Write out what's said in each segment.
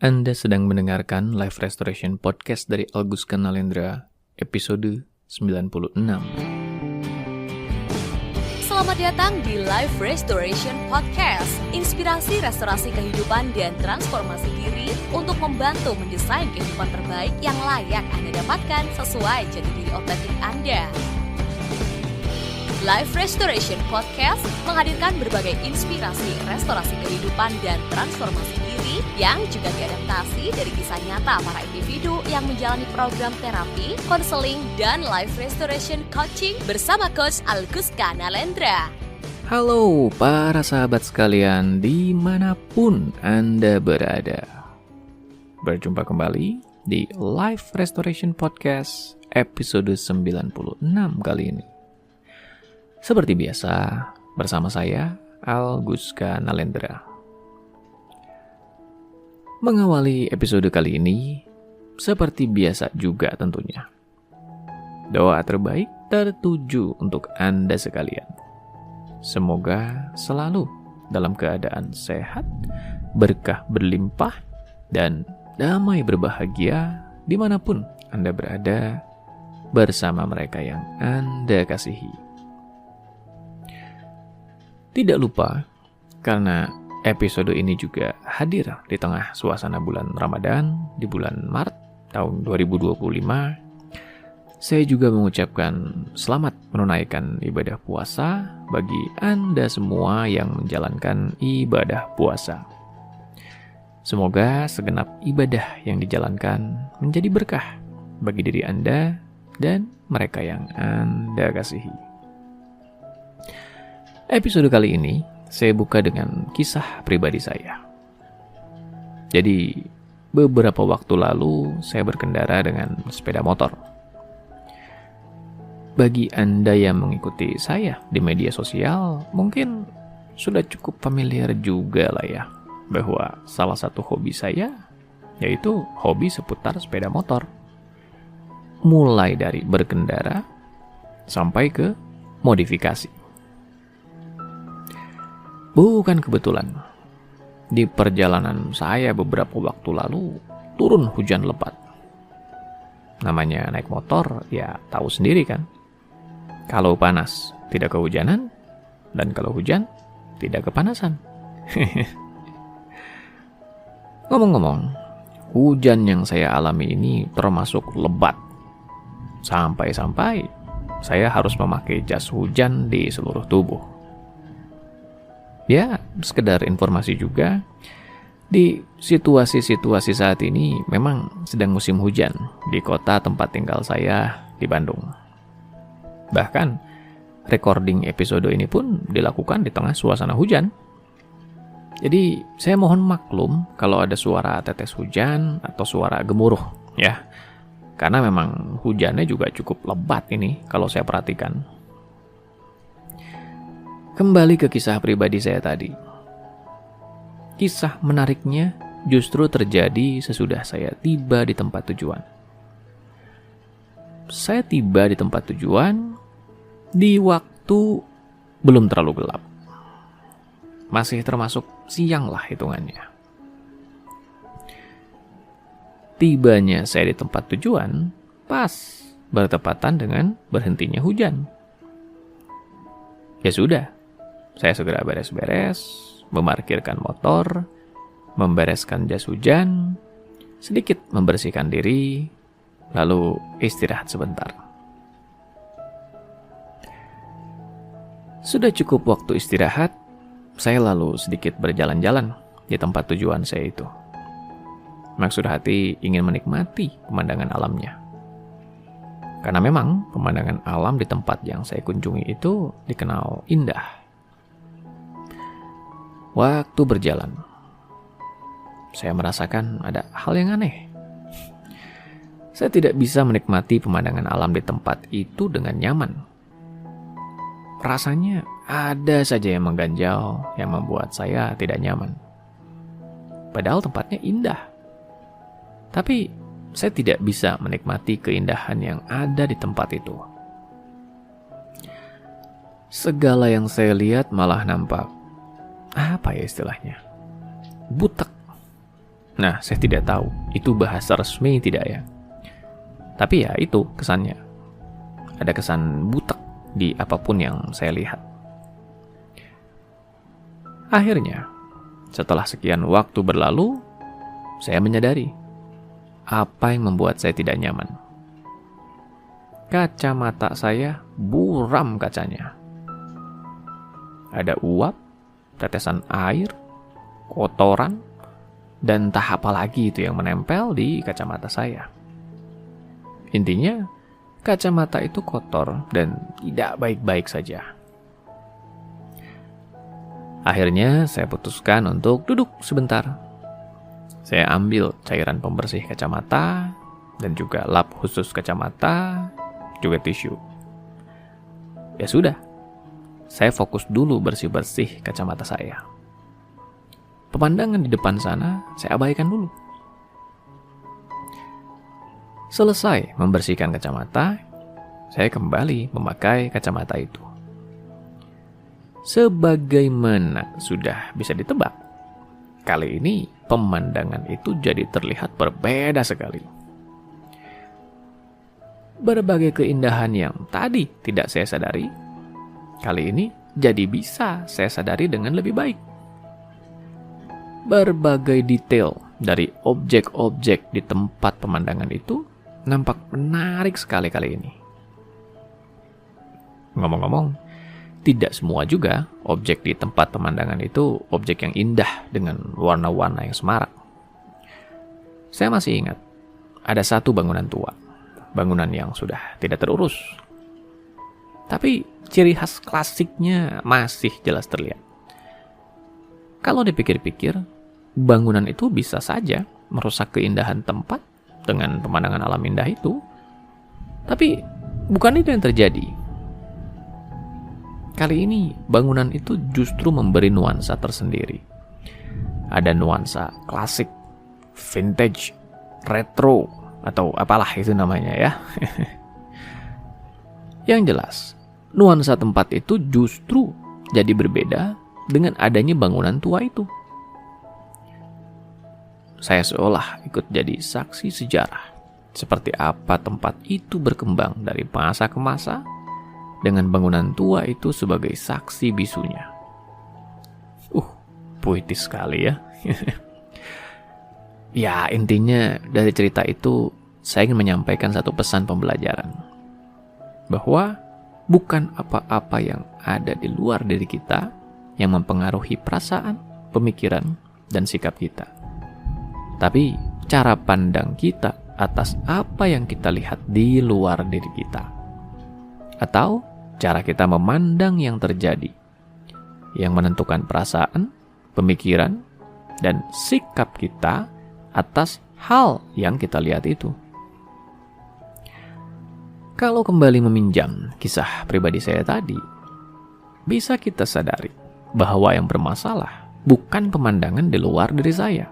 Anda sedang mendengarkan Live Restoration Podcast dari Augustka Nalendra, episode 96. Selamat datang di Live Restoration Podcast, inspirasi restorasi kehidupan dan transformasi diri untuk membantu mendesain kehidupan terbaik yang layak Anda dapatkan sesuai jati diri otentik Anda. Live Restoration Podcast menghadirkan berbagai inspirasi restorasi kehidupan dan transformasi diri yang juga diadaptasi dari kisah nyata para individu yang menjalani program terapi, konseling, dan live restoration coaching bersama Coach Augustka Nalendra. Halo para sahabat sekalian dimanapun Anda berada. Berjumpa kembali di Live Restoration Podcast episode 96 kali ini. Seperti biasa, bersama saya, Augustka Nalendra. Mengawali episode kali ini, seperti biasa juga tentunya. Doa terbaik tertuju untuk Anda sekalian. Semoga selalu dalam keadaan sehat, berkah berlimpah, dan damai berbahagia dimanapun Anda berada bersama mereka yang Anda kasihi. Tidak lupa, karena episode ini juga hadir di tengah suasana bulan Ramadan di bulan Maret tahun 2025, saya juga mengucapkan selamat menunaikan ibadah puasa bagi Anda semua yang menjalankan ibadah puasa. Semoga segenap ibadah yang dijalankan menjadi berkah bagi diri Anda dan mereka yang Anda kasihi. Episode kali ini saya buka dengan kisah pribadi saya. Jadi, beberapa waktu lalu saya berkendara dengan sepeda motor. Bagi Anda yang mengikuti saya di media sosial, mungkin sudah cukup familiar juga lah ya, bahwa salah satu hobi saya yaitu hobi seputar sepeda motor. Mulai dari berkendara sampai ke modifikasi. Bukan kebetulan, di perjalanan saya beberapa waktu lalu turun hujan lebat. Namanya naik motor, ya tahu sendiri kan. Kalau panas, tidak kehujanan, dan kalau hujan, tidak kepanasan. Ngomong-ngomong, hujan yang saya alami ini termasuk lebat. Sampai-sampai saya harus memakai jas hujan di seluruh tubuh. Ya, sekedar informasi juga, di situasi-situasi saat ini memang sedang musim hujan di kota tempat tinggal saya di Bandung. Bahkan, recording episode ini pun dilakukan di tengah suasana hujan. Jadi, saya mohon maklum kalau ada suara tetes hujan atau suara gemuruh, ya. Karena memang hujannya juga cukup lebat ini kalau saya perhatikan. Kembali ke kisah pribadi saya tadi. Kisah menariknya justru terjadi sesudah saya tiba di tempat tujuan. Saya tiba di tempat tujuan di waktu belum terlalu gelap. Masih termasuk siang lah hitungannya. Tibanya saya di tempat tujuan pas bertepatan dengan berhentinya hujan. Ya sudah. Saya segera beres-beres, memarkirkan motor, membereskan jas hujan, sedikit membersihkan diri, lalu istirahat sebentar. Sudah cukup waktu istirahat, saya lalu sedikit berjalan-jalan di tempat tujuan saya itu. Maksud hati ingin menikmati pemandangan alamnya. Karena memang pemandangan alam di tempat yang saya kunjungi itu dikenal indah. Waktu berjalan, saya merasakan ada hal yang aneh. Saya tidak bisa menikmati pemandangan alam di tempat itu dengan nyaman. Rasanya ada saja yang mengganjal yang membuat saya tidak nyaman. Padahal tempatnya indah. Tapi saya tidak bisa menikmati keindahan yang ada di tempat itu. Segala yang saya lihat malah nampak, apa ya istilahnya, butek. Nah, saya tidak tahu itu bahasa resmi tidak ya. Tapi ya itu kesannya. Ada kesan butek di apapun yang saya lihat. Akhirnya, setelah sekian waktu berlalu, saya menyadari apa yang membuat saya tidak nyaman. Kacamata saya buram kacanya. Ada uap, tetesan air, kotoran, dan entah apa lagi itu yang menempel di kacamata saya. Intinya, kacamata itu kotor dan tidak baik-baik saja. Akhirnya saya putuskan untuk duduk sebentar. Saya ambil cairan pembersih kacamata dan juga lap khusus kacamata, juga tisu. Ya sudah, saya fokus dulu bersih-bersih kacamata saya. Pemandangan di depan sana saya abaikan dulu. Selesai membersihkan kacamata, saya kembali memakai kacamata itu. Sebagaimana sudah bisa ditebak, kali ini pemandangan itu jadi terlihat berbeda sekali. Berbagai keindahan yang tadi tidak saya sadari, kali ini jadi bisa saya sadari dengan lebih baik. Berbagai detail dari objek-objek di tempat pemandangan itu nampak menarik sekali kali ini. Ngomong-ngomong, tidak semua juga objek di tempat pemandangan itu objek yang indah dengan warna-warna yang semarak. Saya masih ingat, ada satu bangunan tua, bangunan yang sudah tidak terurus. Tapi ciri khas klasiknya masih jelas terlihat. Kalau dipikir-pikir, bangunan itu bisa saja merusak keindahan tempat dengan pemandangan alam indah itu. Tapi bukan itu yang terjadi. Kali ini bangunan itu justru memberi nuansa tersendiri. Ada nuansa klasik, vintage, retro, atau apalah itu namanya ya. Yang jelas, nuansa tempat itu justru jadi berbeda dengan adanya bangunan tua itu. Saya seolah ikut jadi saksi sejarah. Seperti apa tempat itu berkembang dari masa ke masa, dengan bangunan tua itu sebagai saksi bisunya. Puitis sekali ya. Ya, intinya dari cerita itu saya ingin menyampaikan satu pesan pembelajaran. Bahwa bukan apa-apa yang ada di luar diri kita yang mempengaruhi perasaan, pemikiran, dan sikap kita. Tapi cara pandang kita atas apa yang kita lihat di luar diri kita. Atau cara kita memandang yang terjadi, yang menentukan perasaan, pemikiran, dan sikap kita atas hal yang kita lihat itu. Kalau kembali meminjam kisah pribadi saya tadi, bisa kita sadari bahwa yang bermasalah bukan pemandangan di luar diri saya,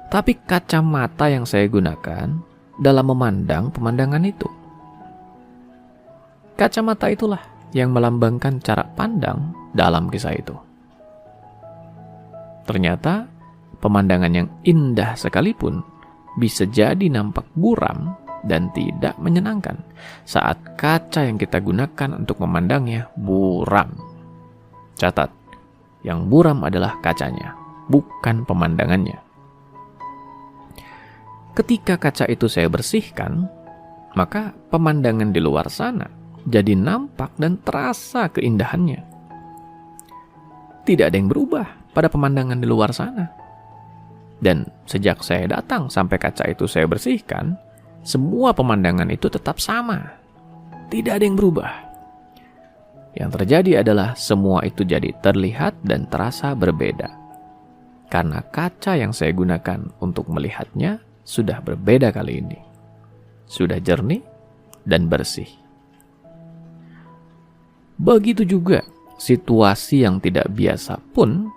tapi kacamata yang saya gunakan dalam memandang pemandangan itu. Kacamata itulah yang melambangkan cara pandang dalam kisah itu. Ternyata, pemandangan yang indah sekalipun bisa jadi nampak buram dan tidak menyenangkan saat kaca yang kita gunakan untuk memandangnya buram. Catat, yang buram adalah kacanya, bukan pemandangannya. Ketika kaca itu saya bersihkan, maka pemandangan di luar sana jadi nampak dan terasa keindahannya. Tidak ada yang berubah pada pemandangan di luar sana. Dan sejak saya datang sampai kaca itu saya bersihkan, semua pemandangan itu tetap sama. Tidak ada yang berubah. Yang terjadi adalah semua itu jadi terlihat dan terasa berbeda. Karena kaca yang saya gunakan untuk melihatnya sudah berbeda kali ini. Sudah jernih dan bersih. Begitu juga, situasi yang tidak biasa pun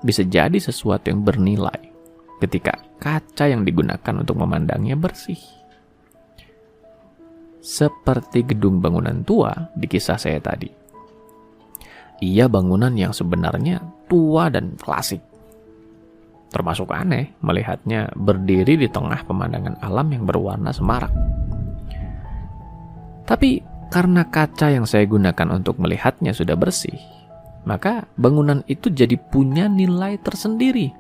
bisa jadi sesuatu yang bernilai ketika kaca yang digunakan untuk memandangnya bersih. Seperti gedung bangunan tua di kisah saya tadi. Ia bangunan yang sebenarnya tua dan klasik. termasuk aneh melihatnya berdiri di tengah pemandangan alam yang berwarna semarak. Tapi karena kaca yang saya gunakan untuk melihatnya sudah bersih, maka bangunan itu jadi punya nilai tersendiri.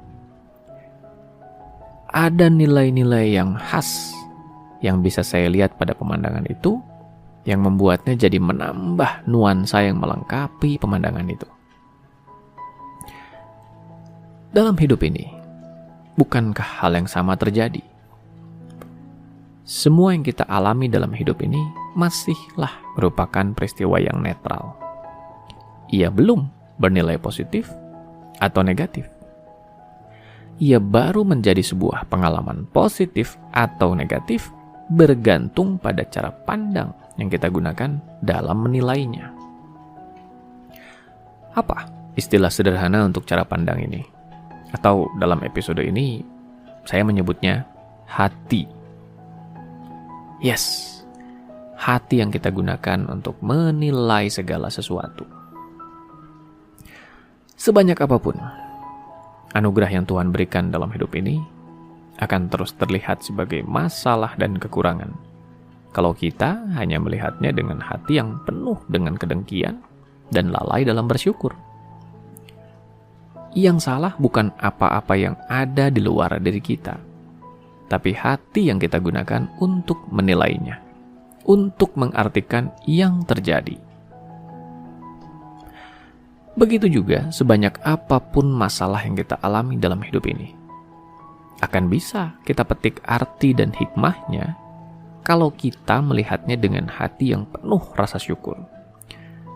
Ada nilai-nilai yang khas yang bisa saya lihat pada pemandangan itu, yang membuatnya jadi menambah nuansa yang melengkapi pemandangan itu. Dalam hidup ini, bukankah hal yang sama terjadi? Semua yang kita alami dalam hidup ini masihlah merupakan peristiwa yang netral. Ia belum bernilai positif atau negatif. Ia baru menjadi sebuah pengalaman positif atau negatif bergantung pada cara pandang yang kita gunakan dalam menilainya. Apa istilah sederhana untuk cara pandang ini? Atau dalam episode ini, saya menyebutnya hati. Yes, hati yang kita gunakan untuk menilai segala sesuatu. Sebanyak apapun anugerah yang Tuhan berikan dalam hidup ini akan terus terlihat sebagai masalah dan kekurangan kalau kita hanya melihatnya dengan hati yang penuh dengan kedengkian dan lalai dalam bersyukur. Yang salah bukan apa-apa yang ada di luar diri kita, tapi hati yang kita gunakan untuk menilainya, untuk mengartikan yang terjadi. Begitu juga sebanyak apapun masalah yang kita alami dalam hidup ini, akan bisa kita petik arti dan hikmahnya kalau kita melihatnya dengan hati yang penuh rasa syukur,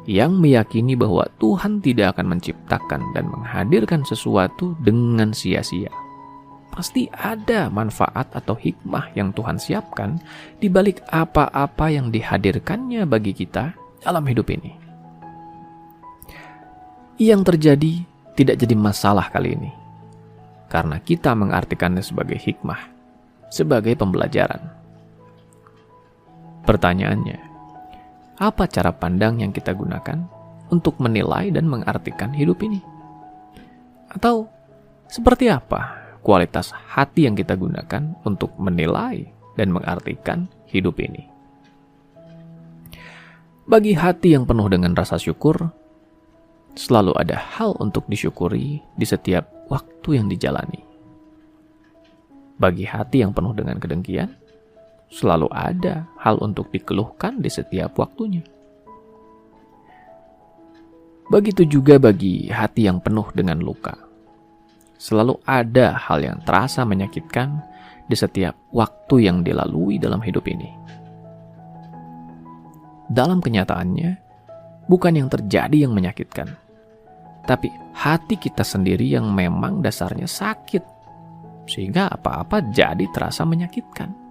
yang meyakini bahwa Tuhan tidak akan menciptakan dan menghadirkan sesuatu dengan sia-sia. Pasti ada manfaat atau hikmah yang Tuhan siapkan di balik apa-apa yang dihadirkannya bagi kita dalam hidup ini. Yang terjadi tidak jadi masalah kali ini, karena kita mengartikannya sebagai hikmah, sebagai pembelajaran. Pertanyaannya, apa cara pandang yang kita gunakan untuk menilai dan mengartikan hidup ini? Atau seperti apa kualitas hati yang kita gunakan untuk menilai dan mengartikan hidup ini? Bagi hati yang penuh dengan rasa syukur, selalu ada hal untuk disyukuri di setiap waktu yang dijalani. Bagi hati yang penuh dengan kedengkian, selalu ada hal untuk dikeluhkan di setiap waktunya. Begitu juga bagi hati yang penuh dengan luka. Selalu ada hal yang terasa menyakitkan di setiap waktu yang dilalui dalam hidup ini. Dalam kenyataannya, bukan yang terjadi yang menyakitkan, tapi hati kita sendiri yang memang dasarnya sakit, sehingga apa-apa jadi terasa menyakitkan.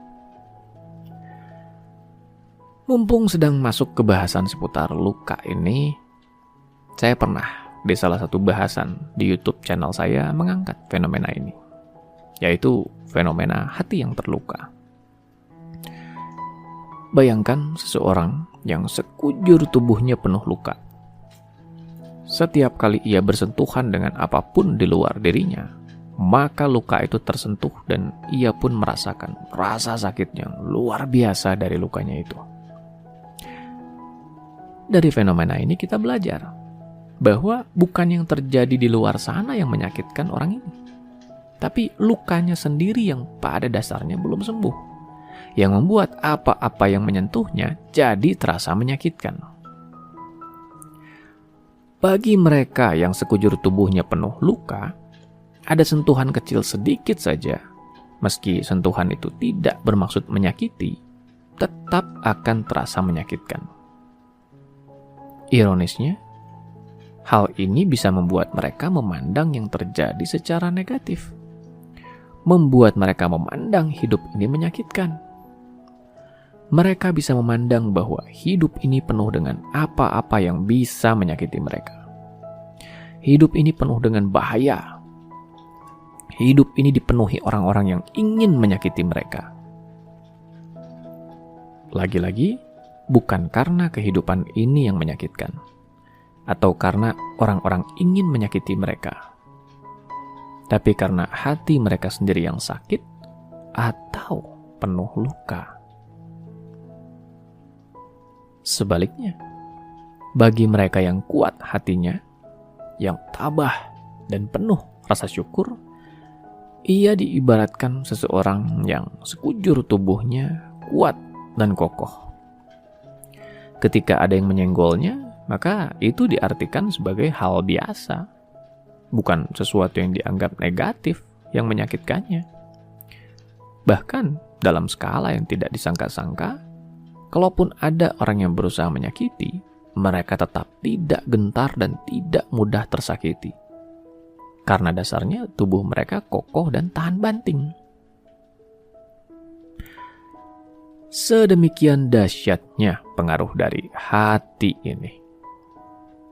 Mumpung sedang masuk ke bahasan seputar luka ini, saya pernah di salah satu bahasan di YouTube channel saya mengangkat fenomena ini, yaitu fenomena hati yang terluka. Bayangkan seseorang yang sekujur tubuhnya penuh luka. Setiap kali ia bersentuhan dengan apapun di luar dirinya, maka luka itu tersentuh dan ia pun merasakan rasa sakit yang luar biasa dari lukanya itu. Dari fenomena ini kita belajar bahwa bukan yang terjadi di luar sana yang menyakitkan orang ini, tapi lukanya sendiri yang pada dasarnya belum sembuh, yang membuat apa-apa yang menyentuhnya jadi terasa menyakitkan. Bagi mereka yang sekujur tubuhnya penuh luka, ada sentuhan kecil sedikit saja, meski sentuhan itu tidak bermaksud menyakiti, tetap akan terasa menyakitkan. Ironisnya, hal ini bisa membuat mereka memandang yang terjadi secara negatif, membuat mereka memandang hidup ini menyakitkan. Mereka bisa memandang bahwa hidup ini penuh dengan apa-apa yang bisa menyakiti mereka. Hidup ini penuh dengan bahaya. Hidup ini dipenuhi orang-orang yang ingin menyakiti mereka. Lagi-lagi, bukan karena kehidupan ini yang menyakitkan, atau karena orang-orang ingin menyakiti mereka. tapi karena hati mereka sendiri yang sakit atau penuh luka. Sebaliknya, bagi mereka yang kuat hatinya, yang tabah dan penuh rasa syukur, ia diibaratkan seseorang yang sekujur tubuhnya kuat dan kokoh. Ketika ada yang menyenggolnya, maka itu diartikan sebagai hal biasa, bukan sesuatu yang dianggap negatif yang menyakitkannya. Bahkan dalam skala yang tidak disangka-sangka, kalaupun ada orang yang berusaha menyakiti, mereka tetap tidak gentar dan tidak mudah tersakiti. Karena dasarnya tubuh mereka kokoh dan tahan banting. Sedemikian dahsyatnya pengaruh dari hati ini,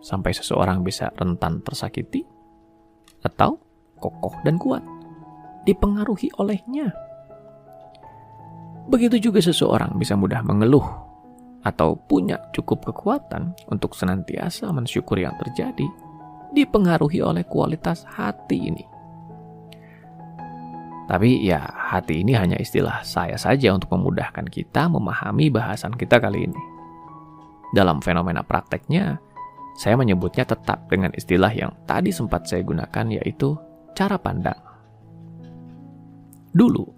sampai seseorang bisa rentan tersakiti atau kokoh dan kuat dipengaruhi olehnya. Begitu juga seseorang bisa mudah mengeluh atau punya cukup kekuatan untuk senantiasa mensyukuri yang terjadi, dipengaruhi oleh kualitas hati ini. Tapi ya, hati ini hanya istilah saya saja untuk memudahkan kita memahami bahasan kita kali ini. Dalam fenomena prakteknya, saya menyebutnya tetap dengan istilah yang tadi sempat saya gunakan, yaitu cara pandang. Dulu,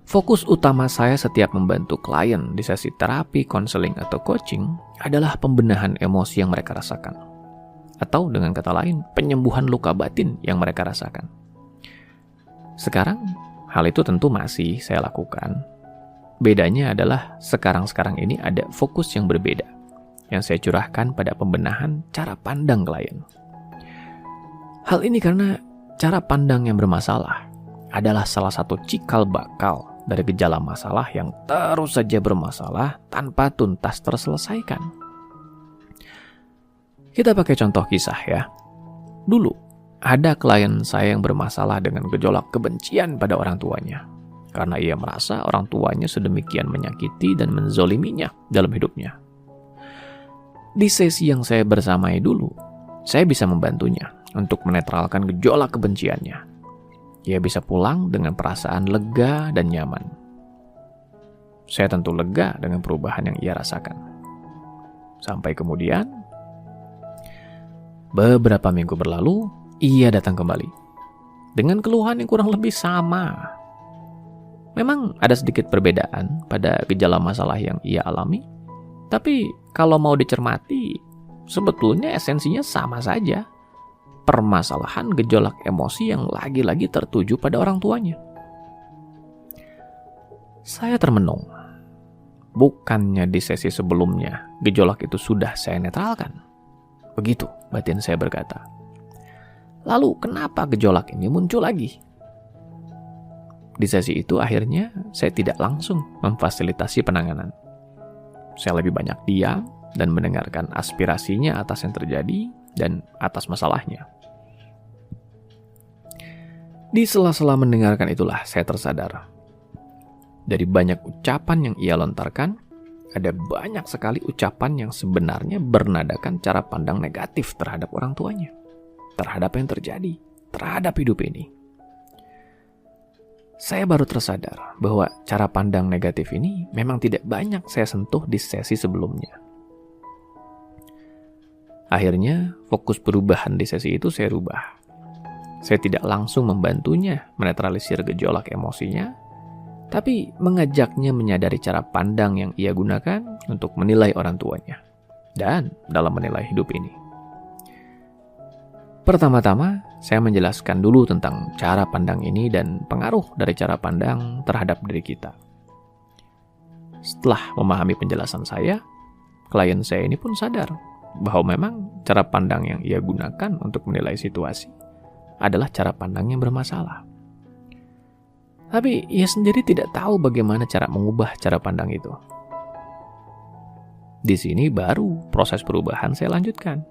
fokus utama saya setiap membantu klien di sesi terapi, konseling, atau coaching adalah pembenahan emosi yang mereka rasakan. Atau dengan kata lain, penyembuhan luka batin yang mereka rasakan. Sekarang, hal itu tentu masih saya lakukan. Bedanya adalah sekarang ini ada fokus yang berbeda, yang saya curahkan pada pembenahan cara pandang klien. Hal ini karena cara pandang yang bermasalah adalah salah satu cikal bakal dari gejala masalah yang terus saja bermasalah tanpa tuntas terselesaikan. Kita pakai contoh kisah ya. Dulu, ada klien saya yang bermasalah dengan gejolak kebencian pada orang tuanya, karena ia merasa orang tuanya sedemikian menyakiti dan menzoliminya dalam hidupnya. Di sesi yang saya bersamai dulu, saya bisa membantunya untuk menetralkan gejolak kebenciannya. Ia bisa pulang dengan perasaan lega dan nyaman. Saya tentu lega dengan perubahan yang ia rasakan. Sampai kemudian, beberapa minggu berlalu, ia datang kembali dengan keluhan yang kurang lebih sama. Memang ada sedikit perbedaan pada gejala masalah yang ia alami, tapi kalau mau dicermati, sebetulnya esensinya sama saja. Permasalahan gejolak emosi yang lagi-lagi tertuju pada orang tuanya. Saya termenung. Bukannya di sesi sebelumnya gejolak itu sudah saya netralkan? Begitu batin saya berkata. Lalu kenapa gejolak ini muncul lagi? Di sesi itu akhirnya saya tidak langsung memfasilitasi penanganan. Saya lebih banyak diam dan mendengarkan aspirasinya atas yang terjadi dan atas masalahnya. Di sela-sela mendengarkan itulah saya tersadar. Dari banyak ucapan yang ia lontarkan, ada banyak sekali ucapan yang sebenarnya bernadakan cara pandang negatif terhadap orang tuanya, terhadap yang terjadi, terhadap hidup ini. Saya baru tersadar bahwa cara pandang negatif ini memang tidak banyak saya sentuh di sesi sebelumnya. Akhirnya, fokus perubahan di sesi itu saya rubah. Saya tidak langsung membantunya menetralisir gejolak emosinya, tapi mengajaknya menyadari cara pandang yang ia gunakan untuk menilai orang tuanya dan dalam menilai hidup ini. Pertama-tama, saya menjelaskan dulu tentang cara pandang ini dan pengaruh dari cara pandang terhadap diri kita. Setelah memahami penjelasan saya, klien saya ini pun sadar bahwa memang cara pandang yang ia gunakan untuk menilai situasi adalah cara pandang yang bermasalah. Tapi ia sendiri tidak tahu bagaimana cara mengubah cara pandang itu. Di sini baru proses perubahan saya lanjutkan.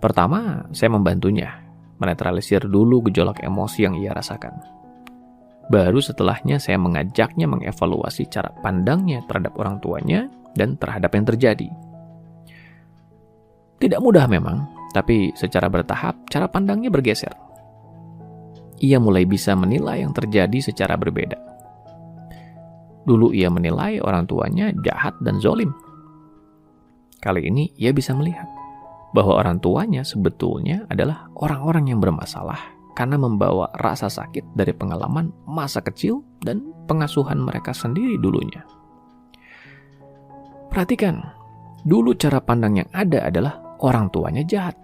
Pertama, saya membantunya menetralisir dulu gejolak emosi yang ia rasakan. Baru setelahnya saya mengajaknya mengevaluasi cara pandangnya terhadap orang tuanya dan terhadap yang terjadi. Tidak mudah memang, tapi secara bertahap cara pandangnya bergeser. ia mulai bisa menilai yang terjadi secara berbeda. Dulu ia menilai orang tuanya jahat dan zalim. Kali ini ia bisa melihat bahwa orang tuanya sebetulnya adalah orang-orang yang bermasalah karena membawa rasa sakit dari pengalaman masa kecil dan pengasuhan mereka sendiri dulunya. Perhatikan, dulu cara pandang yang ada adalah orang tuanya jahat.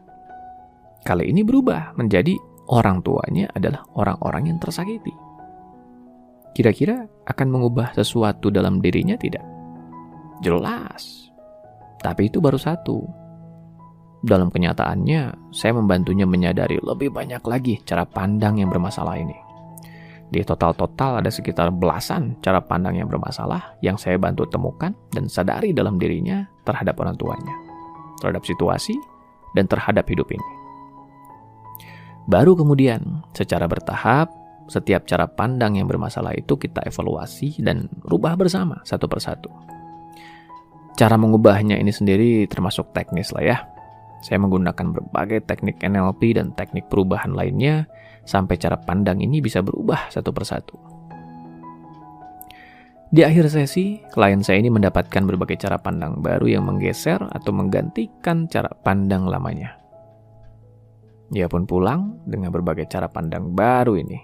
Kali ini berubah menjadi orang tuanya adalah orang-orang yang tersakiti. Kira-kira akan mengubah sesuatu dalam dirinya tidak? Jelas. Tapi itu baru satu. Dalam kenyataannya, saya membantunya menyadari lebih banyak lagi cara pandang yang bermasalah ini. Di total ada sekitar belasan cara pandang yang bermasalah yang saya bantu temukan dan sadari dalam dirinya terhadap orang tuanya, terhadap situasi, dan terhadap hidup ini. Baru kemudian, secara bertahap, setiap cara pandang yang bermasalah itu kita evaluasi dan rubah bersama satu persatu. Cara mengubahnya ini sendiri termasuk teknis lah ya. Saya menggunakan berbagai teknik NLP dan teknik perubahan lainnya sampai cara pandang ini bisa berubah satu persatu. Di akhir sesi, klien saya ini mendapatkan berbagai cara pandang baru yang menggeser atau menggantikan cara pandang lamanya. Dia pun pulang dengan berbagai cara pandang baru ini.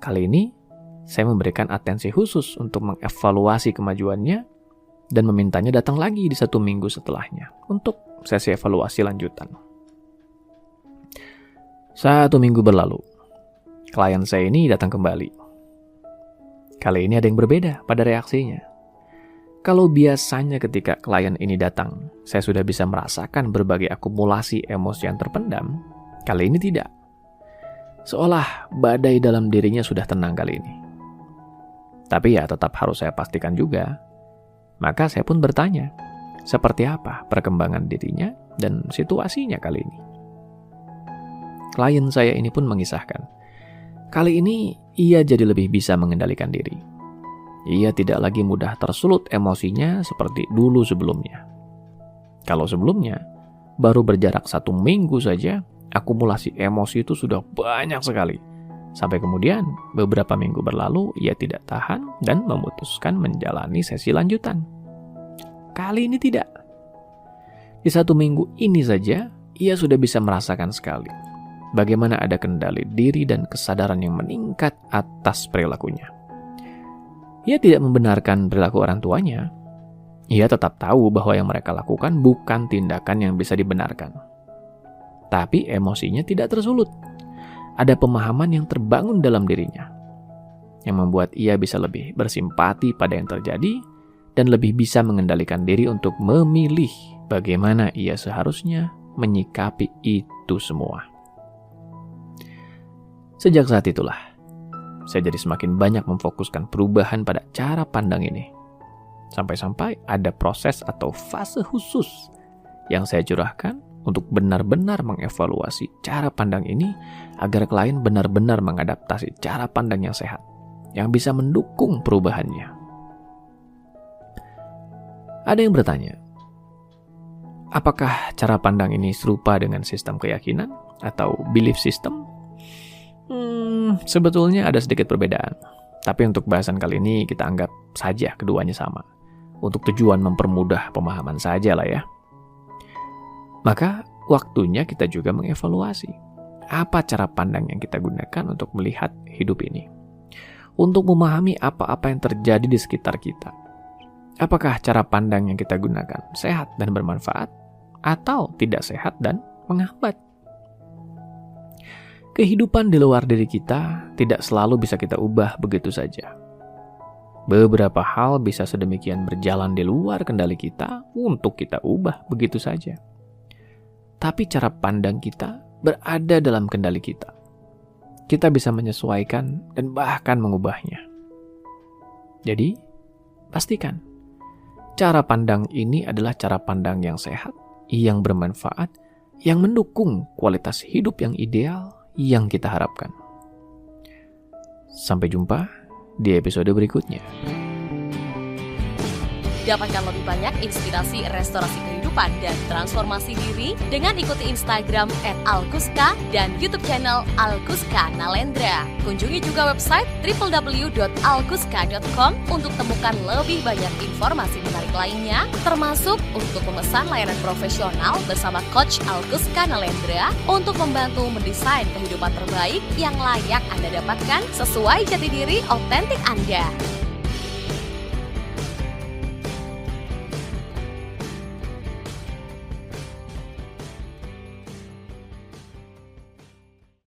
Kali ini, saya memberikan atensi khusus untuk mengevaluasi kemajuannya dan memintanya datang lagi di 1 minggu setelahnya untuk sesi evaluasi lanjutan. 1 minggu berlalu, klien saya ini datang kembali. Kali ini ada yang berbeda pada reaksinya. Kalau biasanya ketika klien ini datang, saya sudah bisa merasakan berbagai akumulasi emosi yang terpendam, kali ini tidak. Seolah badai dalam dirinya sudah tenang kali ini. Tapi ya tetap harus saya pastikan juga. Maka saya pun bertanya, seperti apa perkembangan dirinya dan situasinya kali ini. Klien saya ini pun mengisahkan, kali ini ia jadi lebih bisa mengendalikan diri. Ia tidak lagi mudah tersulut emosinya seperti dulu sebelumnya. Kalau sebelumnya, baru berjarak 1 minggu saja, akumulasi emosi itu sudah banyak sekali. Sampai kemudian, beberapa minggu berlalu, ia tidak tahan dan memutuskan menjalani sesi lanjutan. Kali ini tidak. Di 1 minggu ini saja, ia sudah bisa merasakan sekali bagaimana ada kendali diri dan kesadaran yang meningkat atas perilakunya. Ia tidak membenarkan perilaku orang tuanya. Ia tetap tahu bahwa yang mereka lakukan bukan tindakan yang bisa dibenarkan. Tapi emosinya tidak tersulut. Ada pemahaman yang terbangun dalam dirinya, yang membuat ia bisa lebih bersimpati pada yang terjadi dan lebih bisa mengendalikan diri untuk memilih bagaimana ia seharusnya menyikapi itu semua. Sejak saat itulah, saya jadi semakin banyak memfokuskan perubahan pada cara pandang ini. Sampai-sampai ada proses atau fase khusus yang saya curahkan untuk benar-benar mengevaluasi cara pandang ini agar klien benar-benar mengadaptasi cara pandang yang sehat, yang bisa mendukung perubahannya. Ada yang bertanya, apakah cara pandang ini serupa dengan sistem keyakinan atau belief system? Sebetulnya ada sedikit perbedaan. Tapi untuk bahasan kali ini kita anggap saja keduanya sama. Untuk tujuan mempermudah pemahaman saja lah ya. Maka waktunya kita juga mengevaluasi. Apa cara pandang yang kita gunakan untuk melihat hidup ini? Untuk memahami apa-apa yang terjadi di sekitar kita. Apakah cara pandang yang kita gunakan sehat dan bermanfaat? Atau tidak sehat dan menghambat? Kehidupan di luar diri kita tidak selalu bisa kita ubah begitu saja. Beberapa hal bisa sedemikian berjalan di luar kendali kita untuk kita ubah begitu saja. Tapi cara pandang kita berada dalam kendali kita. Kita bisa menyesuaikan dan bahkan mengubahnya. Jadi, pastikan cara pandang ini adalah cara pandang yang sehat, yang bermanfaat, yang mendukung kualitas hidup yang ideal yang kita harapkan. Sampai jumpa di episode berikutnya. Dapatkan lebih banyak inspirasi restorasi kehidupan dan transformasi diri dengan ikuti Instagram @alkuska dan YouTube channel Alkuska Nalendra. Kunjungi juga website www.alkuska.com untuk temukan lebih banyak informasi menarik lainnya, termasuk untuk memesan layanan profesional bersama Coach Alkuska Nalendra untuk membantu mendesain kehidupan terbaik yang layak Anda dapatkan sesuai jati diri otentik Anda.